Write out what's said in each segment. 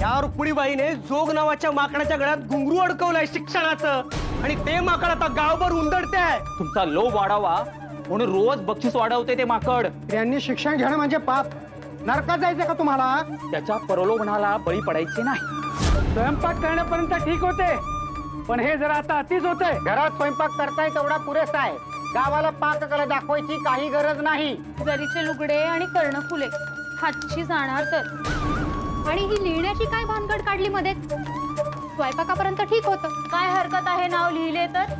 या रुक्मिणीबाईने जोग नावाच्या माकडाच्या गळ्यात घुंगरू अडकवलंय शिक्षणाचं, आणि ते माकड आता गावभर उंदडते. तुमचा लोभ वाढावा म्हणून रोज बक्षीस वाढवते ते माकड. त्यांनी शिक्षण घेणं म्हणजे पाप. नरकात जायचं का तुम्हाला? त्याच्या प्रलोभनाला बळी पडायचे नाही. स्वयंपाक करण्यापर्यंत ठीक होते, पण हे जरा आता अतिच होते. घरात स्वयंपाक करताय तेवढा पुरेसा आहे. गावाला पाककला दाखवायची काही गरज नाही. जरीचे लुगडे आणि कर्णफुले हातची जाणार तर. आणि ही लिहिण्याची काय भानगड काढली मध्ये? स्वयंपाकापर्यंत ठीक होतं. काय हरकत आहे नाव लिहिले तर?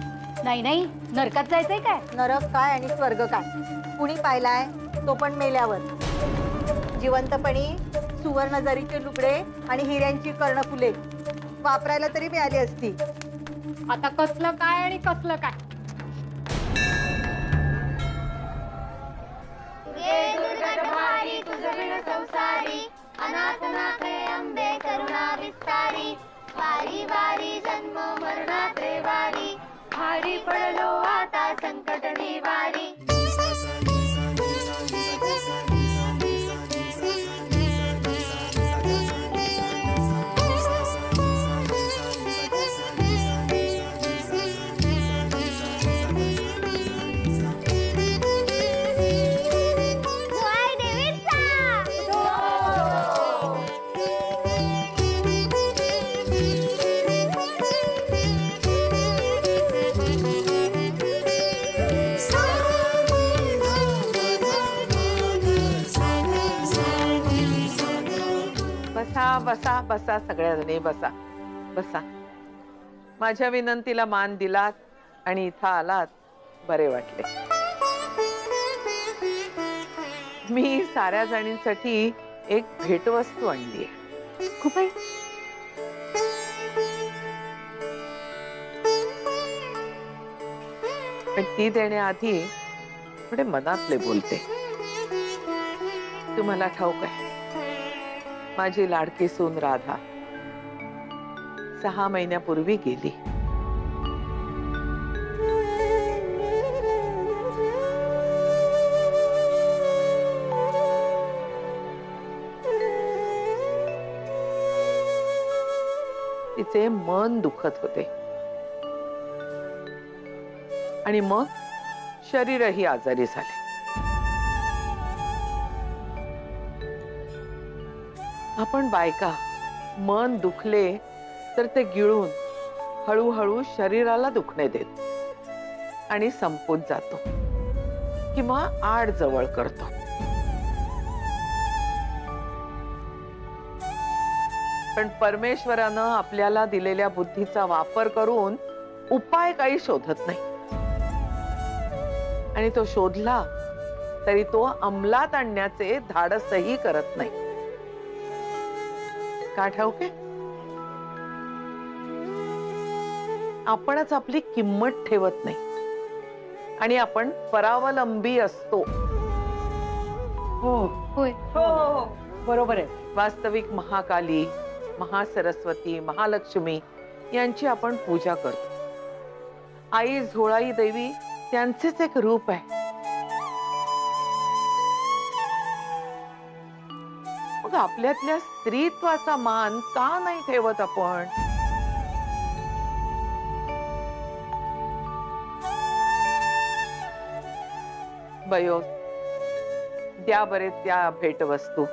नाही नाही, नरकात जायचंय काय? नरक काय आणि स्वर्ग काय कुणी पाहिलाय? तो पण मेल्यावर. जिवंतपणी सुवर्ण जरीचे लुगडे आणि हिऱ्यांची कर्णफुले वापरायला तरी मिळाली असती. आता कसलं काय आणि कसलं काय? संसारी अनाथ अंबे करुणा विस्तारी वारी वारी जन्म मरणाचे वारी भारी पडलो आता संकट निवारी. बसा बसा सगळ्यांनी बसा बसा. माझ्या विनंतीला मान दिलात आणि इथं आलात, बरे वाटले. मी साऱ्या जणींसाठी एक भेटवस्तू आणली आहे. खूप आहे. पण ती देण्याआधी थोडे मनातले बोलते. तुम्हाला ठाऊक आहे, माझी लाडकी सून राधा 6 महिन्यापूर्वी गेली. तिचे मन दुखत होते आणि मग शरीरही आजारी झाले. आपण बायका मन दुखले तर ते गिळून हळूहळू शरीराला दुखणे देतो आणि संपून जातो किंवा आड जवळ करतो. पण परमेश्वरानं आपल्याला दिलेल्या बुद्धीचा वापर करून उपाय काही शोधत नाही, आणि तो शोधला तरी तो अंमलात आणण्याचे धाडसही करत नाही. का ठाऊके? आपणच आपली किंमत ठेवत नाही आणि आपण परावलंबी असतो. हो होय. हो हो बरोबर आहे. वास्तविक महाकाली, महासरस्वती, महालक्ष्मी यांची आपण पूजा करतो. आई झोळाई देवी त्यांचेच एक रूप आहे. मग आपल्यातल्या स्त्रीत्वाचा मान का नाही ठेवत आपण? बयो, द्या बरे त्या भेटवस्तू.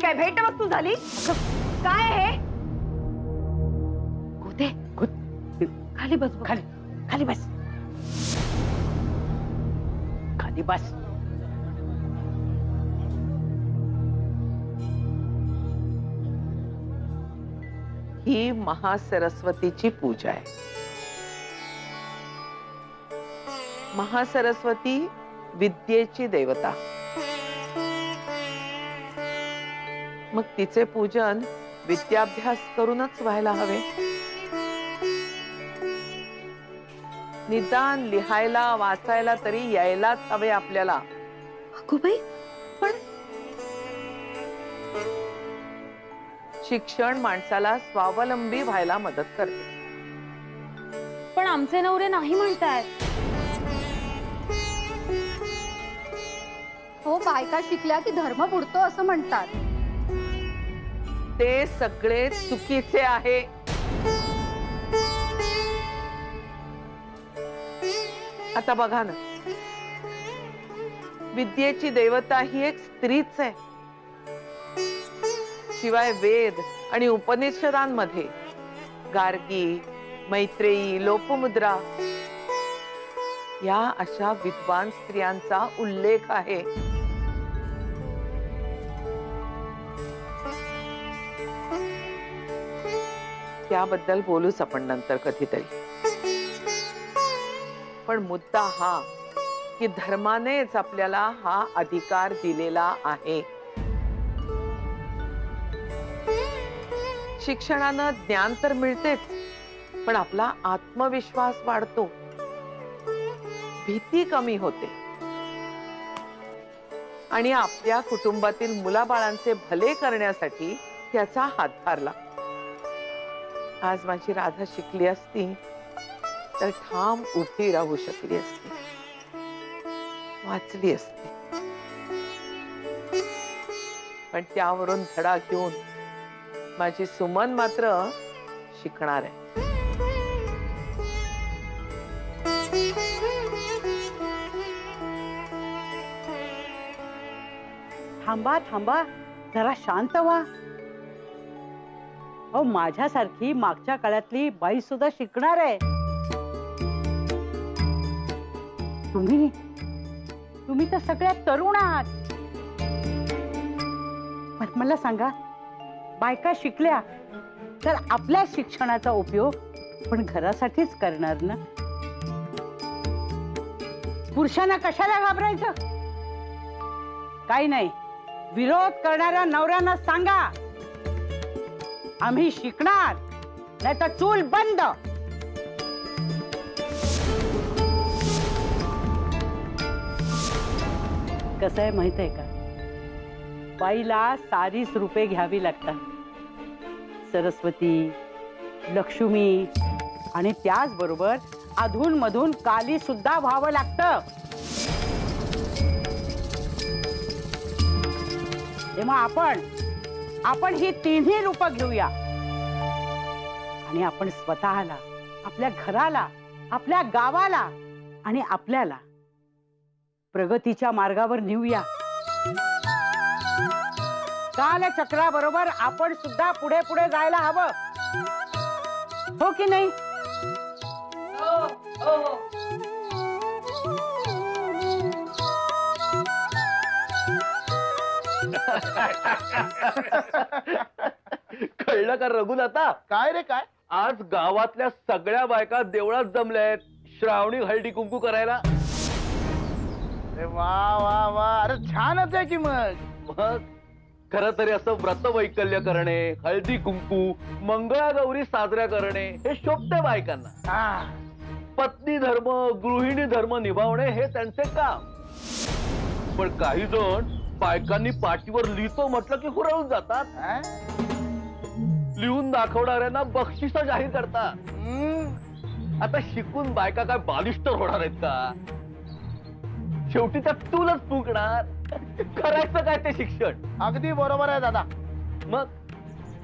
काय भेटवस्तू झाली? काय हे? गोते खाली बस बघ. खाली खाली बस, खाली बस. ही महासरस्वतीची पूजा आहे. महासरस्वती विद्येची देवता. मग तिचे पूजन विद्याभ्यास करूनच व्हायला हवे. निदान लिहायला वाचायला तरी यायलाच हवे आपल्याला. अगोबाई, पण शिक्षण माणसाला स्वावलंबी व्हायला मदत करते. पण आमचे नवरे नाही म्हणतायत. हो, बायका शिकल्या की धर्म बुडतो असं म्हणतात. ते सगळे चुकीचे आहे. आता बघा ना, विद्येची देवता ही एक स्त्रीच आहे. शिवाय वेद आणि उपनिषदांमध्ये गार्गी, मैत्रेयी, लोपमुद्रा या अशा विद्वान स्त्रियांचा उल्लेख आहे. त्याबद्दल बोलूच आपण नंतर कधीतरी. पण मुद्दा हा की धर्मानेच आपल्याला हा अधिकार दिलेला आहे. शिक्षणानं ज्ञान तर मिळतेच, पण आपला आत्मविश्वास वाढतो, भीती कमी होते आणि आपल्या कुटुंबातील मुलाबाळांचे भले करण्यासाठी त्याचा हातभार लागतो. आज माझी राधा शिकली असती तर ठाम उभी राहू शकली असती, वाचली असती. पण त्यावरून धडा घेऊन माझी सुमन मात्र शिकणार आहे. थांबा थांबा, जरा शांत व्हा. अहो, माझ्यासारखी मागच्या काळातली बाई सुद्धा शिकणार आहे. तुम्ही तर सगळ्यात तरुण आहात. पण मला सांगा, बायका शिकल्या तर आपल्या शिक्षणाचा उपयोग पण घरासाठीच करणार ना. पुरुषांना कशाला घाबरायचं? काही नाही, विरोध करणाऱ्या नवऱ्यांना सांगा, आम्ही शिकणार, नाही तर चूल बंद. कसं आहे माहित आहे का, बाईला सारीच रूपे घ्यावी लागतात. सरस्वती, लक्ष्मी आणि त्याचबरोबर अधून मधून काली सुद्धा व्हावं लागतं. तेव्हा आपण ही तिन्ही रूपं घेऊया आणि आपण स्वतःला, आपल्या घराला, आपल्या गावाला आणि आपल्याला प्रगतीच्या मार्गावर नेऊया. कालचक्राबरोबर आपण सुद्धा पुढे पुढे जायला हवं, हो की नाही? कळलं का रघुनाथा? काय रे काय? आज गावातल्या सगळ्या बायका देवळात जमल्या आहेत श्रावणी हळदी कुंकू करायला. अरे वा वा वा, अरे छानच आहे की. मग खर तरी असं व्रत वैकल्य करणे, हळदी कुंकू, मंगळागौरी साजऱ्या करणे हे शोभते बायकांना. पत्नी धर्म, गृहिणी धर्म निभावणे हे त्यांचे काम. पण काही जण बायकांनी पाठीवर लिहितो म्हटलं की हुरळून जातात. लिहून दाखवणाऱ्यांना बक्षीस जाहीर करतात. आता शिकून बायका काय बालिष्ठ होणार आहेत का? शेवटी त्या तूलच फुंकणार. करायचं काय ते शिक्षण? अगदी बरोबर आहे दादा. मग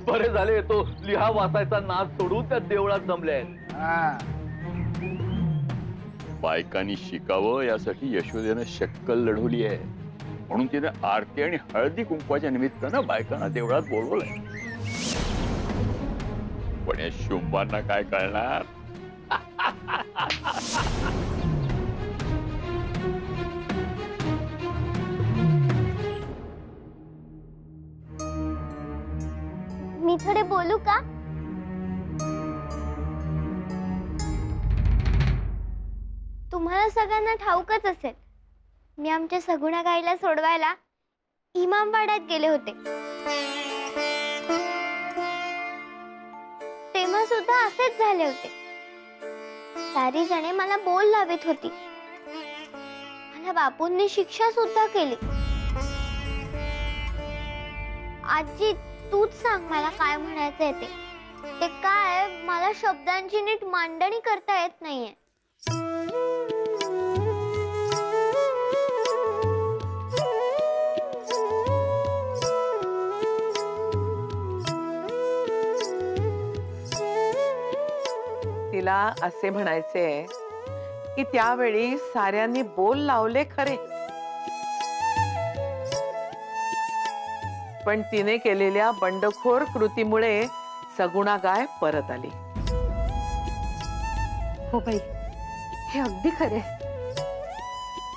बरे झाले तो लिहा वाचायचा नाद सोडून त्या देवळात जमले. बायकांनी शिकावं यासाठी यशोदेनं शक्कल लढवली आहे. म्हणून तिने आरती आणि हळदी कुंकवाच्या निमित्तानं बायकांना देवळात बोलवलंय. पण या शुंभांना काय कळणार? मी थोडे बोलू का? तुम्हाला सगळ्यांना ठाऊकच असेल, मी आमच्या सगुणा गाईला सोडवायला इमामवाड्यात गेले होते. तेव्हा सुद्धा असेच झाले होते. सारी जणे मला बोल लावित होती. मला बापूंनी शिक्षा सुद्धा केली. आजी, तूच सांग मला काय म्हणायचंय ते. ते काय, मला शब्दांची नीट मांडणी करता येत नाहीये. तिला असे म्हणायचे की त्यावेळी साऱ्यांनी बोल लावले खरे, पण तिने केलेल्या बंडखोर कृतीमुळे सगुणा गाय परत आली. हो बाई, हे अगदी खरे.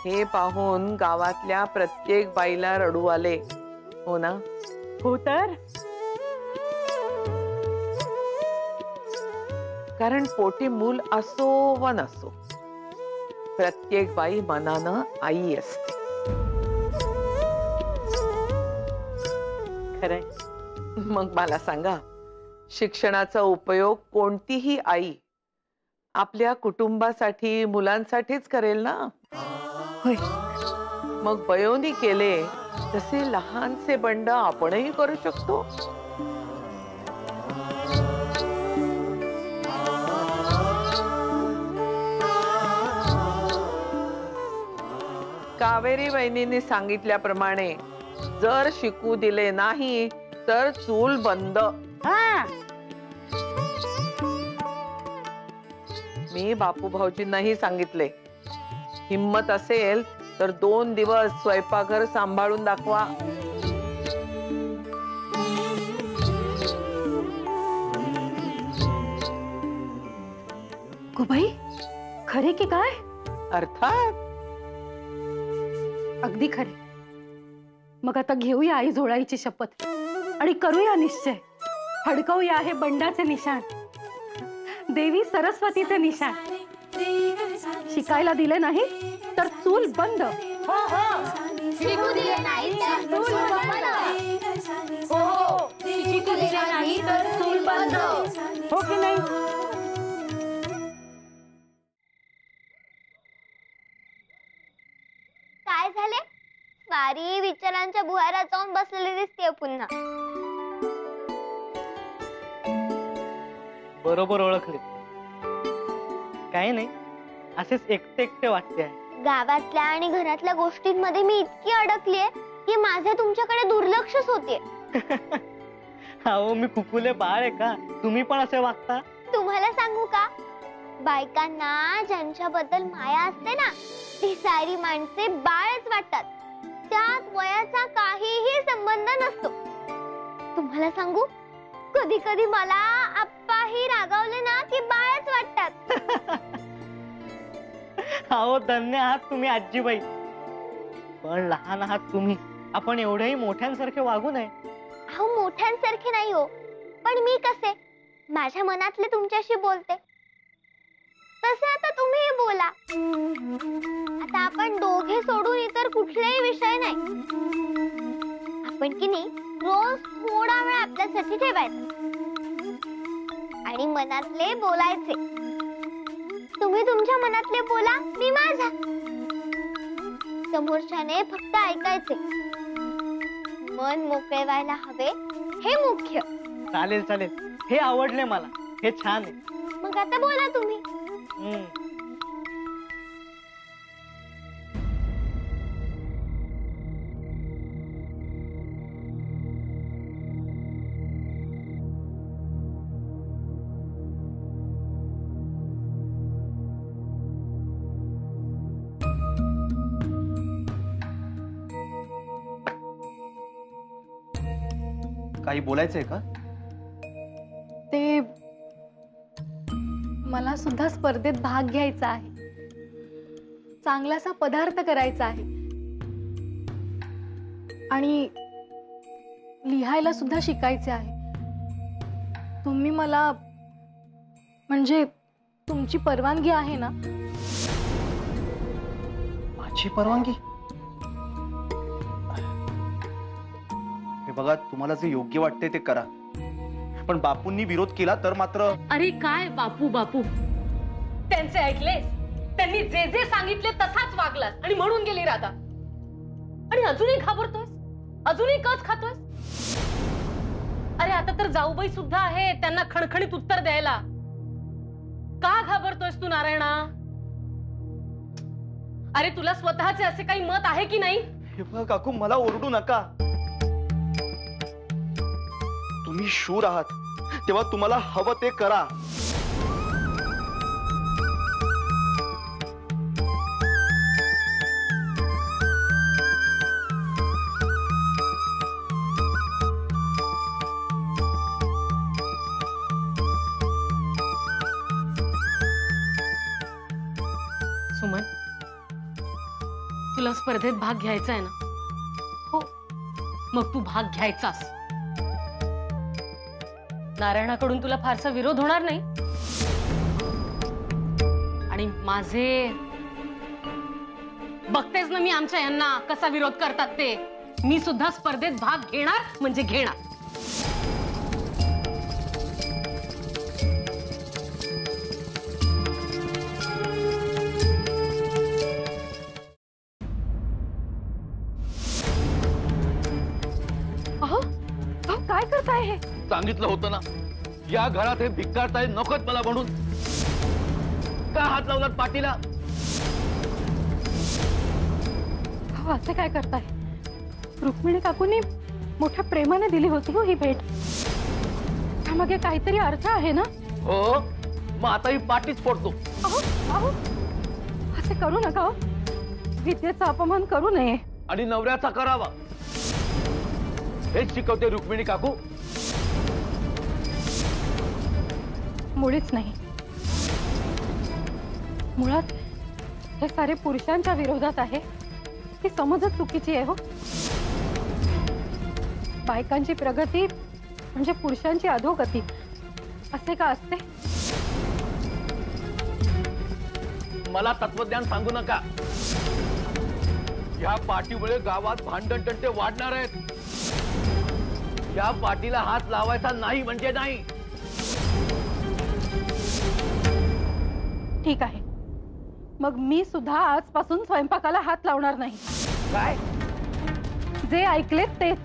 हे पाहून गावातल्या प्रत्येक बाईला रडू आले. हो ना? हो तर. कारण पोटी मूल असो व नसो, प्रत्येक बाई मनानं आई असते. खरंय. मग मला सांगा, शिक्षणाचा उपयोग कोणतीही आई आपल्या कुटुंबासाठी, मुलांसाठीच करेल ना? होय. मग बयोनी केले तसे लहानसे बंड आपणही करू शकतो. कावेरी वहिनींनी सांगितल्याप्रमाणे जर शिकू दिले नाही तर चूल बंद. मी बापू भाऊजींनाही सांगितले, हिम्मत असेल तर 2 दिवस स्वयंपाकघर सांभाळून दाखवा. बाई, खरे की काय? अर्थात. अगदी खरे. मग आता घेऊया आई झोळाईची शपथ आणि करूया निश्चय. फडकवूया हे बंडाचे निशाण, देवी सरस्वतीचे निशाण. शिकायला दिले नाही तर चूल बंद. हो हो, शिकू दिले नाही तर चूल बंद. हो हो, शिकू दिले नाही तर चूल बंद. हो की नाही? काय झाले? स्वारी विचारांच्या भुयारात जाऊन बसलेली दिसते पुन्हा. बरोबर ओळखले. काही नाही, असेच एकटे एकटे वाटते आहे. गावातल्या आणि घरातल्या गोष्टींमध्ये मी इतकी अडकलीये की माझे तुमच्याकडे दुर्लक्षच होते. अहो, मी कुकुले बाळ आहे का? तुम्ही पण असे वागता? तुम्हाला सांगू का, बायकांना ज्यांच्याबद्दल माया असते ना, ती सारी माणसे बाळच वाटतात. त्यात वयाचा काहीही संबंध नसतो. तुम्हाला सांगू, कधी कधी मला आप्पाही रागावले ना की बाळच वाटतात. अहो, धन्य आहात तुम्ही आजीबाई. पण लहान आहात तुम्ही. आपण एवढेही मोठ्यांसारखे वागू नये. अहो, मोठ्यांसारखे नाही हो, पण मी कसे माझ्या मनातले तुमच्याशी बोलते, तसे आता तुम्ही बोला. आता आपण दोघे सोडून इतर कुठलेही विषय नाही. आपण की नाही रोज थोडा वेळ आपल्यासाठी ठेवायचा आणि मनातले बोलायचे. तुम्ही तुमच्या मनातले बोला, मी माझा. समोरच्याने फक्त ऐकायचे. मन मोकळे व्हायला हवे, हे मुख्य. चालेल चालेल, हे आवडले मला. हे छान आहे. मग आता बोला तुम्ही. काही बोलायचंय का? ते मला सुद्धा स्पर्धेत भाग घ्यायचा आहे, चांगलासा पदार्थ करायचा आहे आणि लिहायला सुद्धा शिकायचे आहे. तुम्ही मला, म्हणजे तुमची परवानगी आहे ना? माझी परवानगी? हे बघा, तुम्हाला जे योग्य वाटते ते करा, पण बापूंनी विरोध केला तर मात्र. अरे काय बापू बापू, त्यांचे ऐकलेस? त्यांनी जे जे सांगितले तसाच वागलास आणि म्हणून गेली राधा. आणि अजूनही घाबरतोस, अजूनही कच खातोस? अरे आता तर जाऊबाई सुद्धा आहे त्यांना खणखणीत उत्तर द्यायला. का घाबरतोयस तू नारायणा? अरे तुला स्वतःचे असे काही मत आहे की नाही? हे बघा काकू, मला ओरडू नका. तुम्ही शूर आहात, तेव्हा तुम्हाला हवं ते करा. सुमन, तुला स्पर्धेत भाग घ्यायचा आहे ना? हो, मग तू भाग घ्यायचास. नारायणाकडून तुला फारसा विरोध होणार नाही. आणि माझे बघतेस ना मी आमच्या यांना कसा विरोध करतात ते. मी सुद्धा स्पर्धेत भाग घेणार म्हणजे घेणार. काय करताय हे? सांगितलं होतं ना, या घरात हे भिकारताय नकोत मला म्हणून. का हात लावलात पाठीला? असे काय करताय? रुक्मिणी काकूंनी मोठ्या प्रेमाने दिली होती हो ही भेट. त्यामागे काहीतरी अर्थ आहे ना? हो, मग आता ही पाठीच फोडतो. अहो अहो, असे करू नका हो. विद्येचा अपमान करू नये. आणि नवऱ्याचा करावा हेच शिकवते रुक्मिणी काकू. मुळीच नाही. मुळात हे सारे पुरुषांच्या विरोधात आहे. ही समजच चुकीची आहे हो. बायकांची प्रगती म्हणजे पुरुषांची अधोगती असे का असते? मला तत्वज्ञान सांगू नका. या पाठीमुळे गावात भांडण तंटे वाढणार आहेत. या पाठीला हात लावायचा नाही म्हणजे नाही. ठीक आहे, मग मी सुद्धा आजपासून स्वयंपाकाला हात लावणार नाही. काय? जे ऐकले तेच.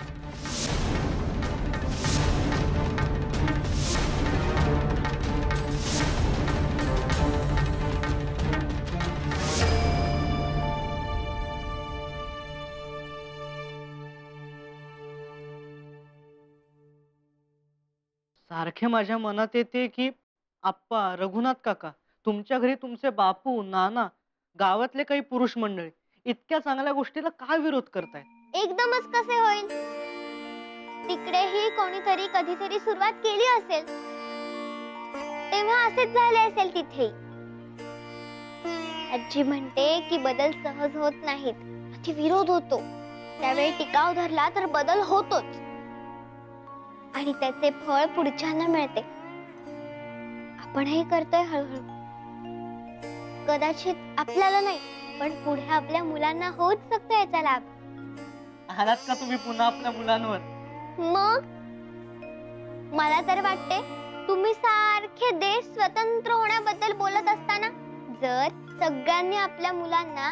सारखे माझ्या मनात येते की आप्पा, रघुनाथ काका, तुमच्या घरी तुमचे बापू, नाना, गावातले काही पुरुष मंडळी इतक्या चांगल्या गोष्टीला काय विरोध करतायत? एकदमच कसे होईल? तिकडेही कोणीतरी कधीतरी सुरुवात केली असेल, तेव्हा असेच झाले असेल तिथे. आजी म्हणते की बदल सहज होत नाहीत, त्याची विरोध होतो. त्यावेळी टिकाव धरला तर बदल होतोच आणि त्याचे फळ पुढच्यांना मिळते. आपणही करतोय हळूहळू. कदाचित आपल्याला नाही, पण पुढे आपल्या मुलांना होऊच शकतो याचा लाभ. आलात का तुम्ही पुन्हा आपल्या मुलांवर? मग मला तर वाटते तुम्ही सारखे देश स्वतंत्र होण्याबद्दल बोलत असताना जर सगळ्यांनी आपल्या मुलांना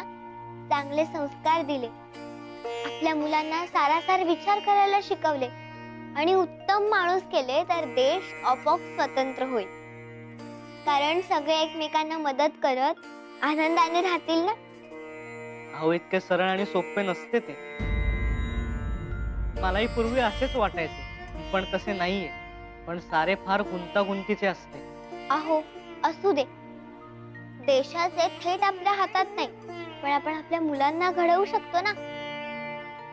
चांगले संस्कार दिले, आपल्या मुलांना सारासार विचार करायला शिकवले आणि उत्तम माणूस केले तर देश आपोआप स्वतंत्र होईल. कारण सगळे एकमेकांना मदत करत आनंदाने राहतील ना. अहो, इतके सरळ आणि सोपे नसते ते. मलाही पूर्वी असेच वाटायचे, पण तसे नाहीये. पण सारे फार गुंतागुंतीचे असते. अहो, असू दे. देशाचे थेट आपल्या हातात नाही, पण आपण आपल्या मुलांना घडवू शकतो ना.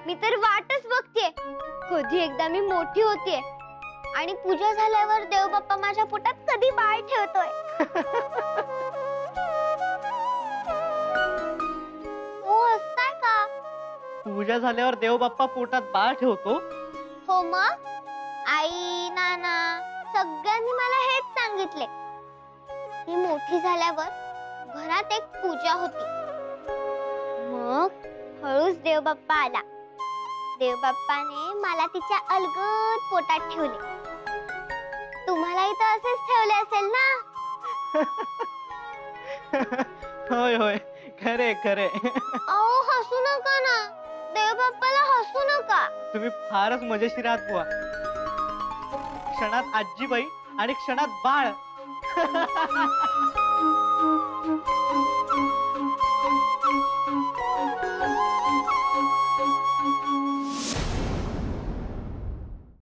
मी तर वाटच बघतेय कधी एकदा मी मोठी होतीये आणि पूजा झाल्यावर देवबाप्पा माझ्या पोटात कधी बाळ ठेवतोय. हो हसताय का? पूजा झाल्यावर देव बाप्पा पोटात बाळ ठेवतो? हो मग आई नाना सगळ्यांनी मला हेच सांगितले. मी मोठी झाल्यावर घरात एक पूजा होती. मग हळूच देवबाप्पा आला. देवबाप्पाने मला तिच्या अलगद पोटात ठेवले. तुम्हालाही तर असेच ठेवले असेल ना? होय होय खरे खरे. अहो हसू नका ना, देवबाप्पाला हसू नका. तुम्ही फारच मजेशीर आहात बुवा. क्षणात आजीबाई आणि क्षणात बाळ.